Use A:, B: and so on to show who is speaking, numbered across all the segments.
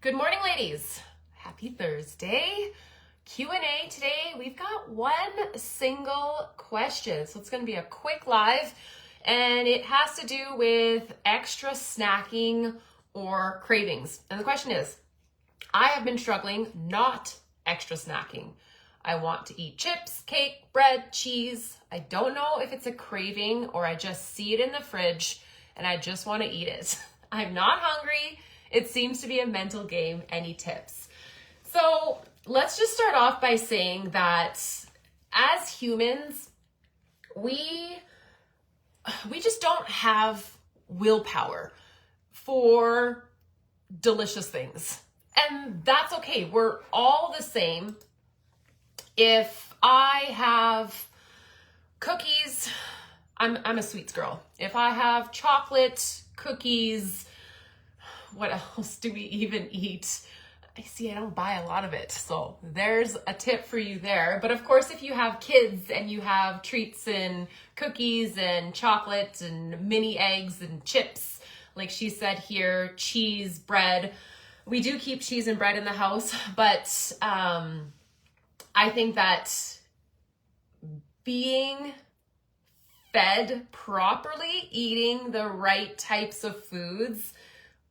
A: Good morning, ladies. Happy Thursday. Q&A today. We've got one single question. So it's going to be a quick live, and it has to do with extra snacking or cravings. And the question is, I have been struggling not extra snacking. I want to eat chips, cake, bread, cheese. I don't know if it's a craving or I just see it in the fridge and I just want to eat it. I'm not hungry. It seems to be a mental game. Any tips? So let's just start off by saying that as humans, we just don't have willpower for delicious things. And that's okay. We're all the same. If I have cookies, I'm a sweets girl. If I have chocolate, cookies, what else do we even eat? I don't buy a lot of it. So there's a tip for you there. But of course, if you have kids and you have treats and cookies and chocolate and mini eggs and chips, like she said here, cheese, bread. We do keep cheese and bread in the house, but I think that being fed properly, eating the right types of foods,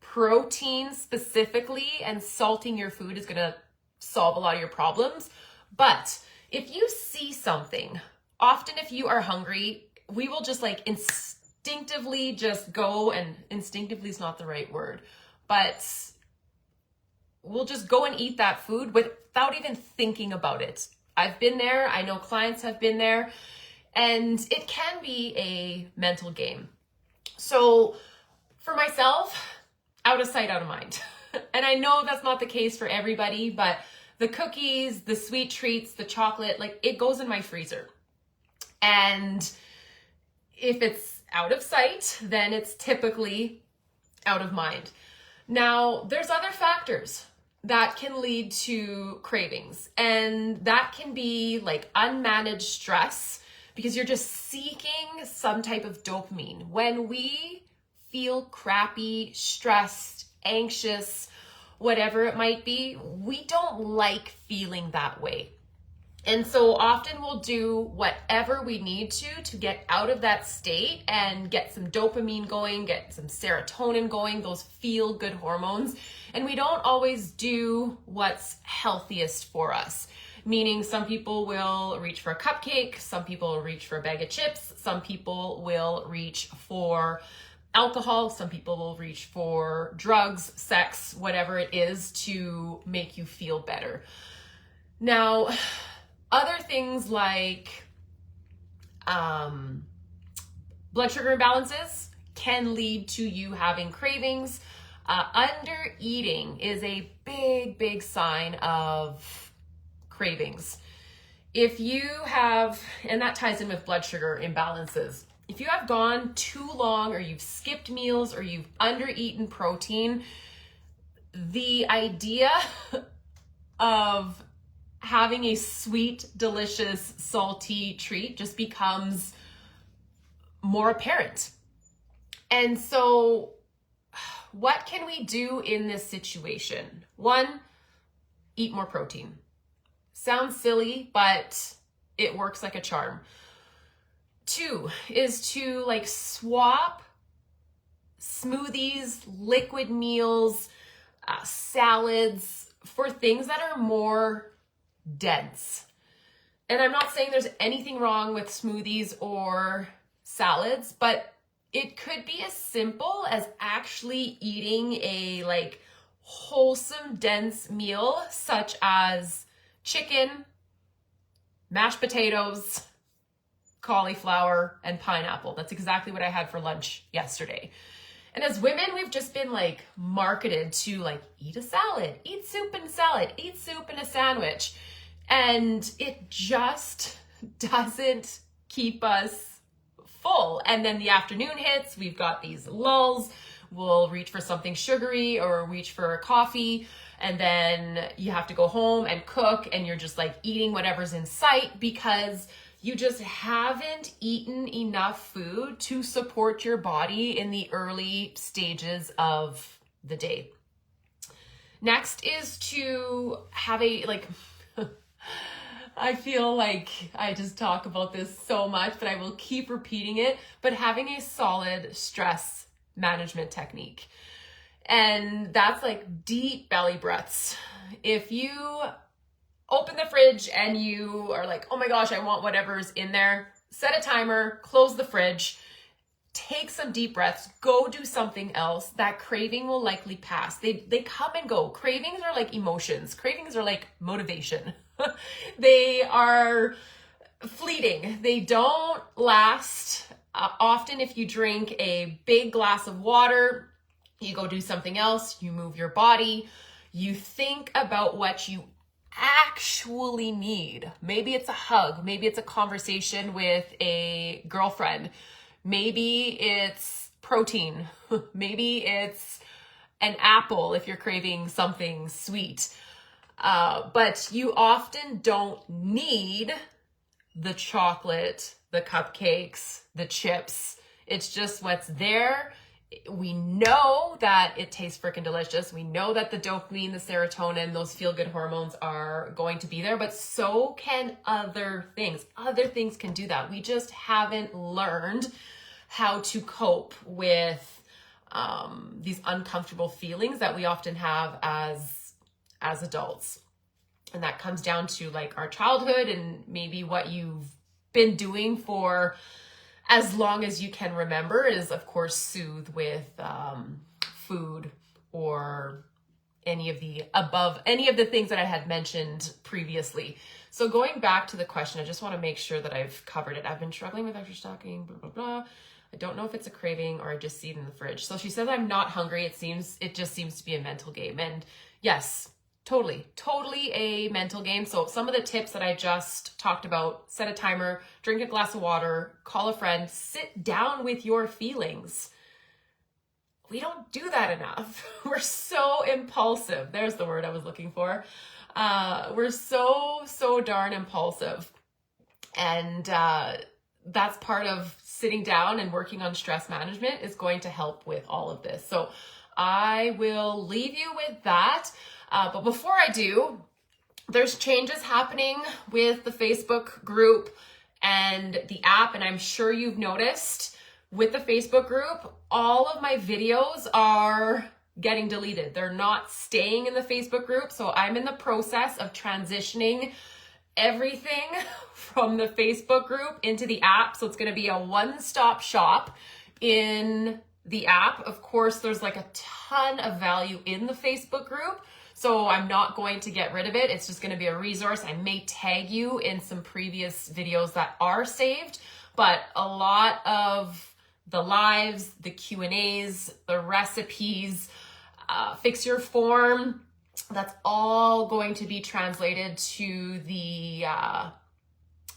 A: protein specifically, and salting your food is going to solve a lot of your problems. But if you see something, often if you are hungry, we will just like instinctively just go, and instinctively is not the right word, but we'll just go and eat that food without even thinking about it. I've been there. I know clients have been there, and it can be a mental game. So for myself, out of sight, out of mind. And I know that's not the case for everybody, but the cookies, the sweet treats, the chocolate, like it goes in my freezer. And if it's out of sight, then it's typically out of mind. Now, there's other factors that can lead to cravings, and that can be like unmanaged stress because you're just seeking some type of dopamine. When we feel crappy, stressed, anxious, whatever it might be, we don't like feeling that way. And so often we'll do whatever we need to get out of that state and get some dopamine going, get some serotonin going, those feel good hormones. And we don't always do what's healthiest for us. Meaning some people will reach for a cupcake, some people will reach for a bag of chips, some people will reach for alcohol, some people will reach for drugs, sex, whatever it is to make you feel better. Now, other things like blood sugar imbalances can lead to you having cravings. Under eating is a big sign of cravings. If you have, and that ties in with blood sugar imbalances, if you have gone too long or you've skipped meals or you've under-eaten protein, the idea of having a sweet, delicious, salty treat just becomes more apparent. And so what can we do in this situation? One, eat more protein. Sounds silly, but it works like a charm. Two is to like swap smoothies, liquid meals, salads for things that are more dense. And I'm not saying there's anything wrong with smoothies or salads, but it could be as simple as actually eating a like wholesome, dense meal such as chicken, mashed potatoes, cauliflower, and pineapple. That's exactly what I had for lunch yesterday. And as women, we've just been like marketed to like eat a salad, eat soup and salad, eat soup and a sandwich. And it just doesn't keep us full. And then the afternoon hits, we've got these lulls, we'll reach for something sugary or reach for a coffee. And then you have to go home and cook, and you're just like eating whatever's in sight because you just haven't eaten enough food to support your body in the early stages of the day. Next is to have a, like, I feel like I just talk about this so much, but I will keep repeating it, but having a solid stress management technique. And that's like deep belly breaths. If you open the fridge and you are like, oh my gosh, I want whatever's in there, set a timer, close the fridge, take some deep breaths, go do something else. That craving will likely pass. They come and go. Cravings are like emotions. Cravings are like motivation. They are fleeting. They don't last. Often if you drink a big glass of water, you go do something else, you move your body, you think about what you actually need. Maybe it's a hug, maybe it's a conversation with a girlfriend, maybe it's protein, maybe it's an apple if you're craving something sweet. But you often don't need the chocolate, the cupcakes, the chips. It's just what's there. We know that it tastes freaking delicious. We know that the dopamine, the serotonin, those feel-good hormones are going to be there, but so can other things. Other things can do that. We just haven't learned how to cope with these uncomfortable feelings that we often have as adults. And that comes down to like our childhood and maybe what you've been doing for as long as you can remember is, of course, soothe with food or any of the things that I had mentioned previously. So going back to the question, I just want to make sure that I've covered it. I've been struggling with extra stocking, blah, blah, blah. I don't know if it's a craving or I just see it in the fridge. So she says I'm not hungry. It just seems to be a mental game. And yes, totally a mental game. So some of the tips that I just talked about: set a timer, drink a glass of water, call a friend, sit down with your feelings. We don't do that enough. We're so impulsive. There's the word I was looking for. We're so darn impulsive. And that's part of sitting down and working on stress management is going to help with all of this. So I will leave you with that. But before I do, there's changes happening with the Facebook group and the app. And I'm sure you've noticed with the Facebook group, all of my videos are getting deleted. They're not staying in the Facebook group. So I'm in the process of transitioning everything from the Facebook group into the app. So it's going to be a one-stop shop in the app. Of course, there's like a ton of value in the Facebook group. So I'm not going to get rid of it. It's just going to be a resource. I may tag you in some previous videos that are saved, but a lot of the lives, the Q&As, the recipes, fix your form, that's all going to be translated to the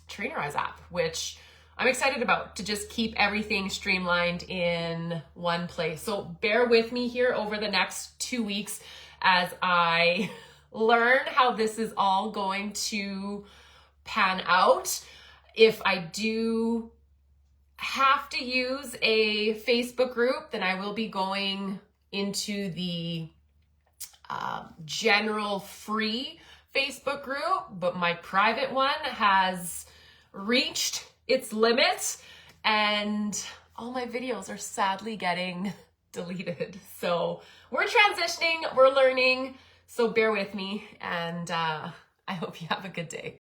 A: Trainerize app, which I'm excited about, to just keep everything streamlined in one place. So bear with me here over the next 2 weeks as I learn how this is all going to pan out. If I do have to use a Facebook group, then I will be going into the general free Facebook group, but my private one has reached its limit and all my videos are sadly getting deleted. So we're transitioning, we're learning, so bear with me, and I hope you have a good day.